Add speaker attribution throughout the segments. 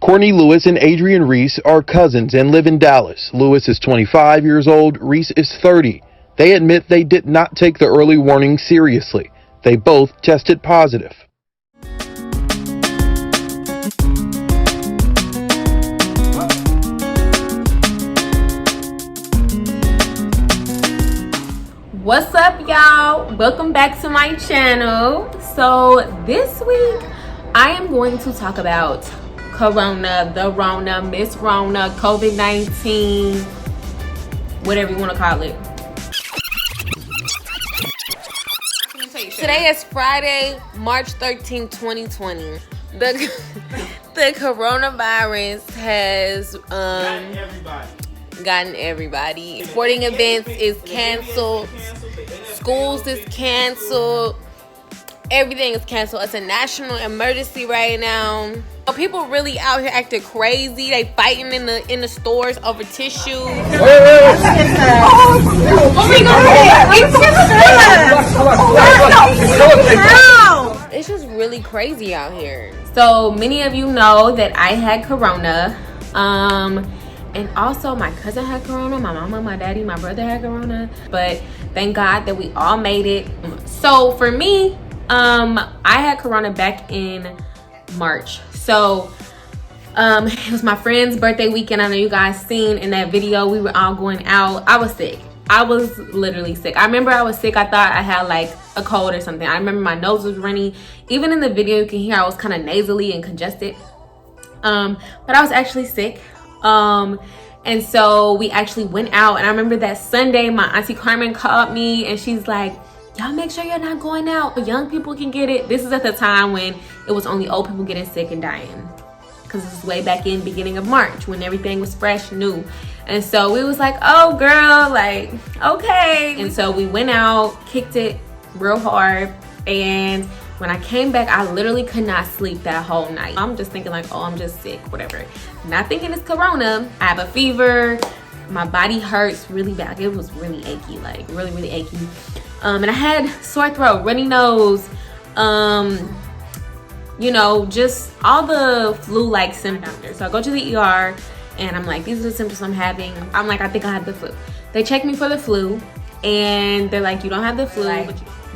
Speaker 1: Courtney Lewis and Adrian Reese are cousins and live in Dallas. Lewis is 25 years old, Reese is 30. They admit they did not take the early warning seriously. They both tested positive.
Speaker 2: What's up, y'all? Welcome back to my channel. So this week I am going to talk about Corona, the Rona, Miss Rona, COVID-19, whatever you want to call it. Today is Friday, March 13, 2020. The coronavirus has gotten everybody. Sporting events is canceled. Schools is canceled. Everything is canceled. It's a national emergency right now. People really out here acting crazy. They fighting in the stores over tissue. It's just really crazy out here. So many of you know that I had corona. And also my cousin had corona, my mama, my daddy, my brother had corona. But thank God that we all made it. So for me, I had corona back in March. So it was my friend's birthday weekend. I know you guys seen in that video, we were all going out. I was sick. I was literally sick. I remember I was sick. I thought I had like a cold or something. I remember my nose was running. Even in the video, you can hear I was kind of nasally and congested. But I was actually sick. And so we actually went out, and I remember that Sunday my auntie Carmen called me and she's like, y'all make sure you're not going out. Young people can get it. This is at the time when it was only old people getting sick and dying, because this is way back in beginning of March when everything was fresh, new. And so we was like, oh girl, like, okay. And so we went out, kicked it real hard, and when I came back, I literally could not sleep that whole night. I'm just thinking like, oh, I'm just sick, whatever. Not thinking it's corona. I have a fever. My body hurts really bad. Like, it was really achy, like really, really achy. And I had sore throat, runny nose, you know, just all the flu-like symptoms. So I go to the ER and I'm like, these are the symptoms I'm having. I'm like, I think I have the flu. They check me for the flu and they're like, you don't have the flu.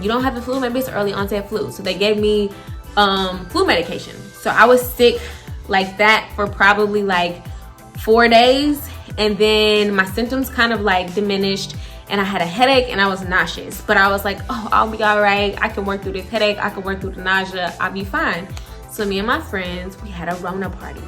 Speaker 2: You don't have the flu, maybe it's early onset flu. So they gave me flu medication. So I was sick like that for probably like 4 days. And then my symptoms kind of like diminished and I had a headache and I was nauseous. But I was like, oh, I'll be all right. I can work through this headache. I can work through the nausea. I'll be fine. So me and my friends, we had a Rona party.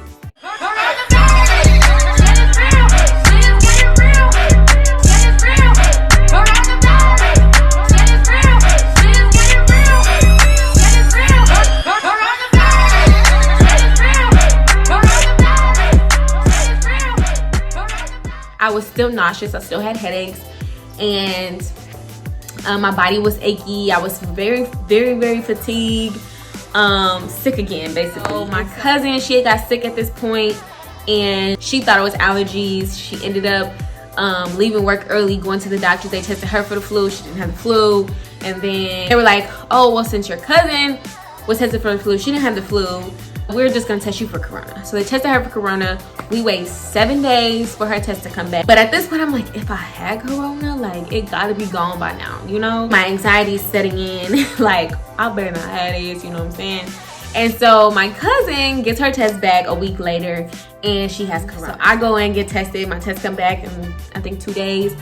Speaker 2: I was still nauseous. I still had headaches, and my body was achy. I was very, very, very fatigued, sick again, basically. So my cousin, she had got sick at this point, and she thought it was allergies. She ended up leaving work early, going to the doctor. They tested her for the flu. She didn't have the flu, and then they were like, oh, well, since your cousin was tested for the flu, she didn't have the flu, we're just gonna test you for corona. So they tested her for corona. We wait 7 days for her test to come back. But at this point, I'm like, if I had corona, like, it gotta be gone by now, you know? My anxiety is setting in, like, I better not have this, you know what I'm saying? And so my cousin gets her test back a week later, and she has corona. So I go and get tested. My test come back in, I think, 2 days.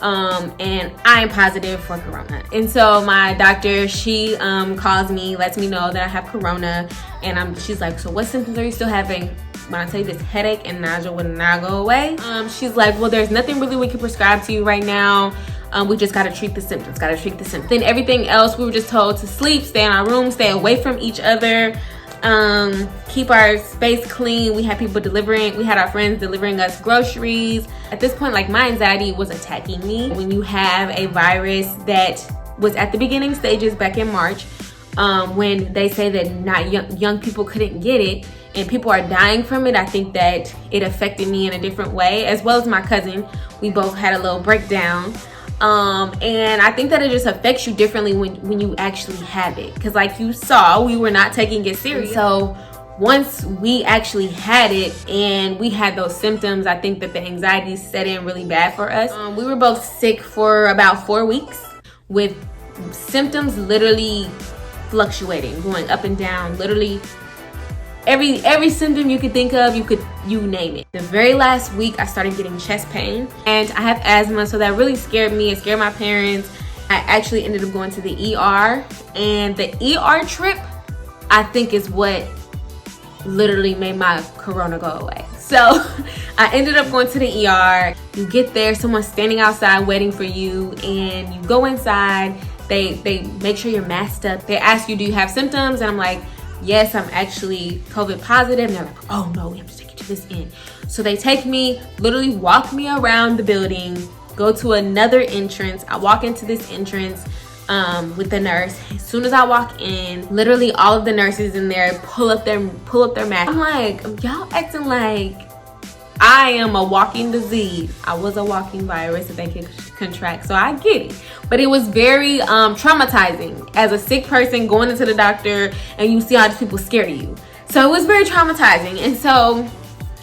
Speaker 2: And I am positive for corona. And so my doctor, she calls me, lets me know that I have corona, and she's like, so what symptoms are you still having? When I tell you, this headache and nausea would not go away. She's like, well, there's nothing really we can prescribe to you right now. We just gotta treat the symptoms, Then everything else, we were just told to sleep, stay in our room, stay away from each other, keep our space clean. We had people delivering, we had our friends delivering us groceries. At this point, like, my anxiety was attacking me. When you have a virus that was at the beginning stages back in March, when they say that not young people couldn't get it and people are dying from it, I think that it affected me in a different way, as well as my cousin. We both had a little breakdown. And I think that it just affects you differently when you actually have it, because like you saw, we were not taking it serious. So once we actually had it and we had those symptoms, I think that the anxiety set in really bad for us. We were both sick for about 4 weeks with symptoms literally fluctuating, going up and down, literally every symptom you could think of, you name it. The very last week I started getting chest pain, and I have asthma, so that really scared me. It scared my parents. I actually ended up going to the ER, and the ER trip I think is what literally made my corona go away. So I ended up going to the ER. You get there, someone's standing outside waiting for you, and you go inside. They make sure you're masked up. They ask you, do you have symptoms? And I'm like, yes, I'm actually COVID positive. And they're like, oh no, we have to take you to this end. So they take me, literally walk me around the building, go to another entrance. I walk into this entrance with the nurse. As soon as I walk in, literally all of the nurses in there pull up their mask. I'm like, y'all acting like I am a walking disease. I was a walking virus that they could contract, so I get it. But it was very traumatizing as a sick person going into the doctor and you see all these people scared of you. So it was very traumatizing. And so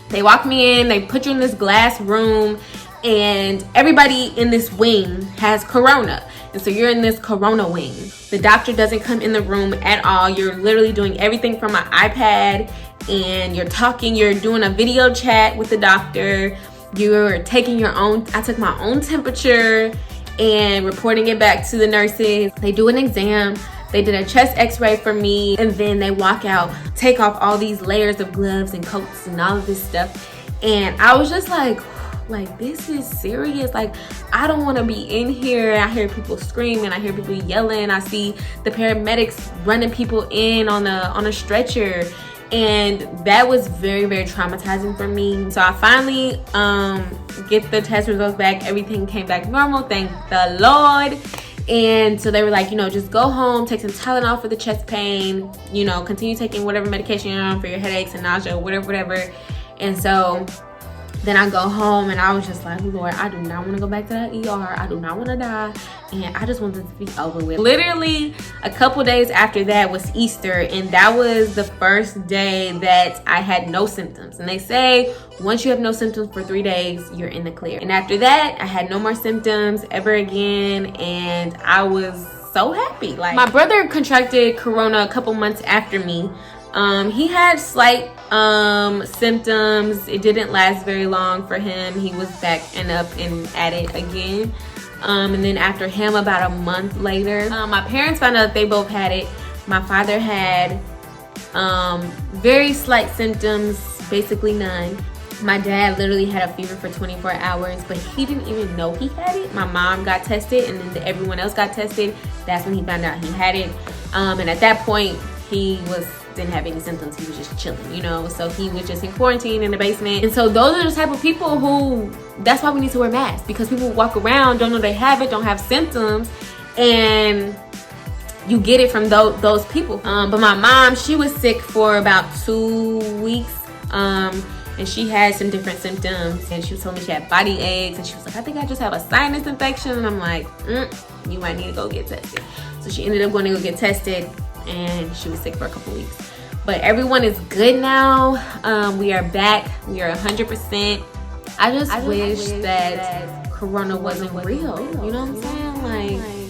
Speaker 2: they walk me in, they put you in this glass room, and everybody in this wing has corona. And so you're in this corona wing. The doctor doesn't come in the room at all. You're literally doing everything from an iPad, and you're talking, you're doing a video chat with the doctor. You're taking I took my own temperature and reporting it back to the nurses. They do an exam. They did a chest x-ray for me, and then they walk out, take off all these layers of gloves and coats and all of this stuff. And I was just like, this is serious. Like, I don't want to be in here. I hear people screaming, I hear people yelling, I see the paramedics running people in on a stretcher, and that was very, very traumatizing for me. So I finally get the test results back. Everything came back normal, thank the Lord. And so they were like, just go home, take some Tylenol for the chest pain, continue taking whatever medication you're on for your headaches and nausea, whatever. And so then I go home, and I was just like, Lord, I do not want to go back to that ER. I do not want to die. And I just want this to be over with. Literally a couple days after that was Easter, and that was the first day that I had no symptoms. And they say once you have no symptoms for 3 days, you're in the clear. And after that, I had no more symptoms ever again, and I was so happy. Like, my brother contracted corona a couple months after me. He had slight symptoms. It didn't last very long for him. He was back and up and at it again. And then after him, about a month later, my parents found out they both had it. My father had very slight symptoms, basically none. My dad literally had a fever for 24 hours, but he didn't even know he had it. My mom got tested, and then everyone else got tested. That's when he found out he had it. And at that point, he didn't have any symptoms. He was just chilling, so he was just in quarantine in the basement. And so those are the type of people who, that's why we need to wear masks, because people walk around, don't know they have it, don't have symptoms, and you get it from those people. But my mom, she was sick for about 2 weeks, and she had some different symptoms, and she was telling me she had body aches, and she was like, I think I just have a sinus infection. And I'm like, you might need to go get tested. So she ended up going to go get tested, and she was sick for a couple weeks. But everyone is good now. We are back. We are 100%. I just wish that corona wasn't real. You know what I'm saying? Like,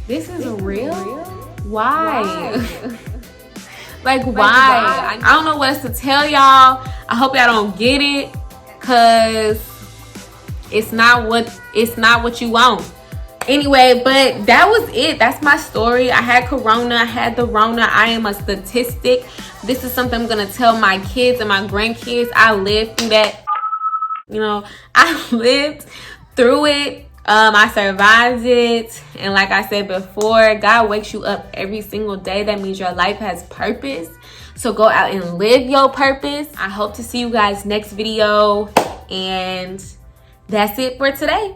Speaker 2: this is real? Why? Like, why? I don't know what else to tell y'all. I hope y'all don't get it, because it's not what you want. Anyway, but that was it. That's my story. I had corona. I had the Rona. I am a statistic. This is something I'm going to tell my kids and my grandkids. I lived through that. I lived through it. I survived it. And like I said before, God wakes you up every single day. That means your life has purpose. So go out and live your purpose. I hope to see you guys next video. And that's it for today.